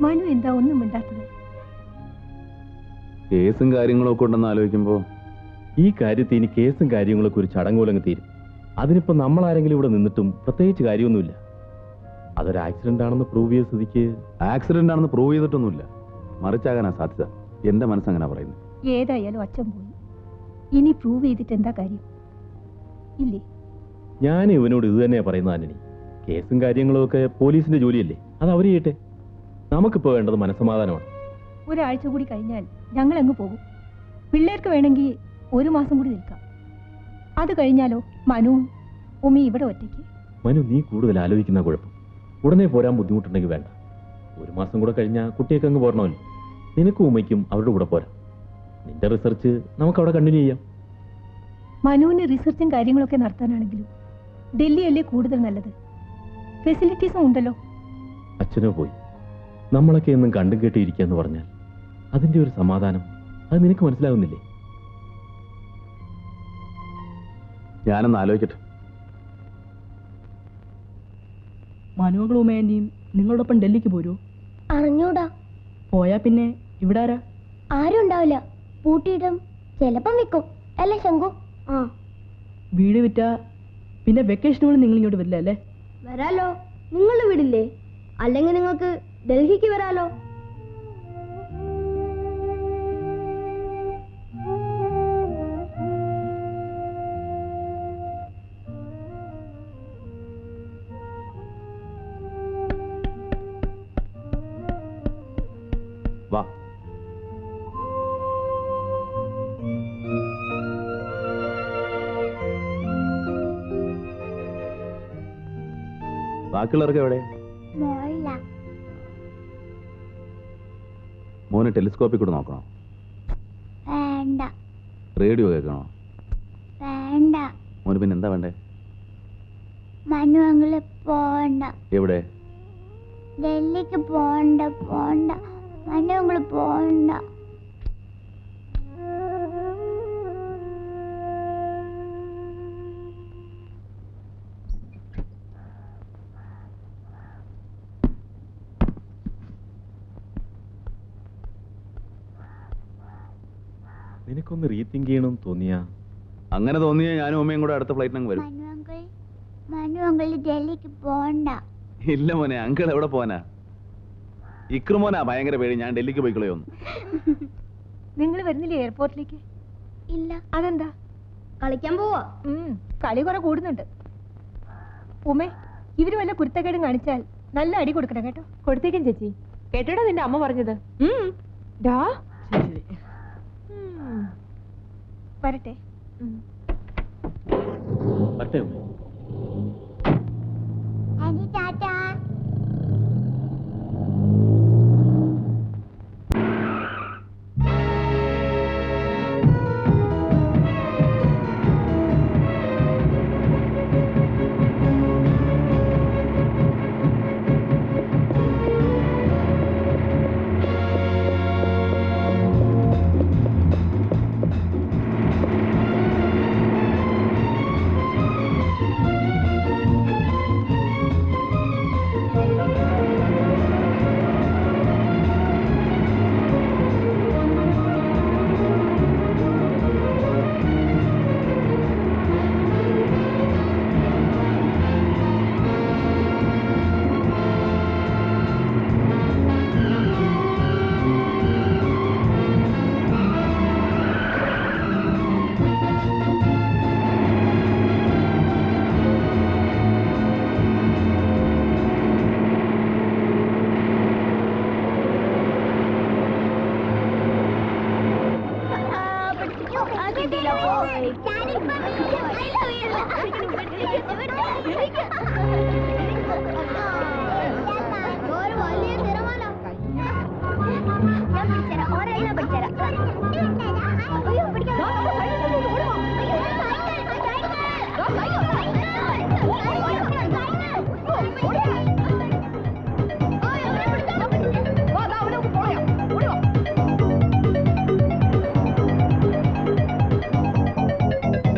മനു എന്താ ഒന്നും മിണ്ടാത്തത്? കേസും കാര്യങ്ങളൊക്കെ ഉണ്ടെന്ന് ആലോചിക്കുമ്പോ ഈ കാര്യത്തിൽ ഇനി കേസും കാര്യങ്ങളൊക്കെ ഒരു ചടങ്ങോലങ്ങ് തീരും. അതിനിപ്പോ നമ്മൾ ആരെങ്കിലും ഇവിടെ നിന്നിട്ടും പ്രത്യേകിച്ച് കാര്യമൊന്നുമില്ല. അതൊരു ആക്സിഡന്റ് ആണെന്ന് പ്രൂവ് ചെയ്ത സ്ഥിതിക്ക്. ആക്സിഡന്റ് ആണെന്ന് പ്രൂവ് ചെയ്തിട്ടൊന്നുമില്ല, മറിച്ചാകാനാ സാധ്യത. എന്റെ മനസ്സങ്ങനെ പറയുന്നു. ഏതായാലും അച്ഛൻ പോയി, ഇനി പ്രൂവ് ചെയ്തിട്ട് എന്താ കാര്യം? ഇല്ലേ? ഞാൻ ഇവനോട് ഇത് തന്നെയാ പറയുന്നത് ആന്റണി. കേസും കാര്യങ്ങളും ഒക്കെ പോലീസിന്റെ ജോലിയല്ലേ, അത് അവര് ചെയ്യട്ടെ. നമുക്കിപ്പോ വേണ്ടത് മനസ്സമാധാനമാണ്. ഒരാഴ്ച കൂടി കഴിഞ്ഞാൽ ഞങ്ങൾ അങ്ങ് പോകും. പിള്ളേർക്ക് വേണമെങ്കിൽ 1 മാസം കൂടി നിൽക്കാം. അത് കഴിഞ്ഞാലോ മനുവും ഉമ്മി ഇവിടെ ഒറ്റയ്ക്ക്. മനു, നീ കൂടുതൽ ആലോചിക്കുന്ന കുഴപ്പം. ഉടനെ പോരാൻ ബുദ്ധിമുട്ടുണ്ടെങ്കിൽ വേണ്ട. 1 മാസം കൂടെ കഴിഞ്ഞാൽ കുട്ടിയൊക്കെ അങ്ങ് പോരണമല്ലോ. നിനക്കും ഉമ്മയ്ക്കും അവരുടെ കൂടെ പോരാ. നിന്റെ റിസർച്ച് നമുക്ക് അവിടെ കണ്ടിന്യൂ ചെയ്യാം. മനുവിന് റിസർച്ചും കാര്യങ്ങളൊക്കെ നടത്താനാണെങ്കിലും ഡൽഹിയല്ലേ കൂടുതൽ നല്ലത്. ഫെസിലിറ്റീസും ഉണ്ടല്ലോ. അച്ഛനോ പോയി നമ്മളൊക്കെ എന്നും കണ്ടും കേട്ടിരിക്കുക എന്ന് പറഞ്ഞാൽ അതിന്റെ ഒരു സമാധാനം അത് നിനക്ക് മനസ്സിലാവുന്നില്ലേ? ഞാനൊന്ന് ആലോചിക്കട്ടെ. മനുവങ്ങളും ഉമ്മേന്റെയും നിങ്ങളോടൊപ്പം ഡൽഹിക്ക് പോരൂ? അറിഞ്ഞൂടാ. പോയാ പിന്നെ ഇവിടെ ആരാ? ആരും ഉണ്ടാവില്ല. പൂട്ടിയിടും, ചിലപ്പം വിൽക്കും അല്ലേ ശങ്കു? ആ, വീട് വിറ്റാ പിന്നെ വെക്കേഷനുകൾ നിങ്ങൾ ഇങ്ങോട്ട് വരില്ല അല്ലേ? വരാലോ. നിങ്ങൾ വിടില്ലേ? അല്ലെങ്കിൽ നിങ്ങൾക്ക് ഡൽഹിക്ക് വരാലോ. വാ. ബാക്കിയുള്ളവർക്ക് എവിടെ? മോന് ടെലിസ്കോപ്പിൽ കൂടെ നോക്കണോ? വേണ്ട. റേഡിയോ കേൾക്കണോ? വേണ്ട. മോന് പിന്നെ എന്താ വേണ്ടേ? മനു അങ്ങള് പോണ്ട. എവിടെ? ഡൽഹിക്ക് പോണ്ട. പോണ്ട മനു അങ്ങള് പോണ്ട. നിനക്കൊന്ന് റീതിങ്ക് ചെയ്യണമെന്ന് തോന്നിയാ? അങ്ങനെ തോന്നിയാ ഞാനും അമ്മയും കൂടെ അടുത്ത ഫ്ലൈറ്റിനങ്ങ് വരും. മനു അങ്കിൾ ഡൽഹിക്ക് പോണ്ട. ഇല്ല മോനെ, അങ്കിൾ എവിടെ പോവാനാ? ഇക്രുമോനാ ഭയങ്കര പേടി. ഞാൻ ഡൽഹിക്ക് പോയിക്കളയൊന്നു. നിങ്ങൾ വരുന്നില്ലേ എയർപോർട്ടിലേക്ക്? ഇല്ല. അതെന്താ? കളിക്കാൻ പോവാ. കളി കുറെ കൂടുന്നുണ്ട്. ഉമേ, ഇവര് വല്ല കുരുത്തക്കേടും കാണിച്ചാൽ നല്ല അടി കൊടുക്കണം കേട്ടോ. കൊടുത്തേക്കും ചേച്ചി. കേട്ടോടാ നിന്റെ അമ്മ പറഞ്ഞത്. വരട്ടെ. പറ്റേ ഉമ്മേ. ആന്റി ടാറ്റാ. ഞാൻ പിടിച്ചേരാം.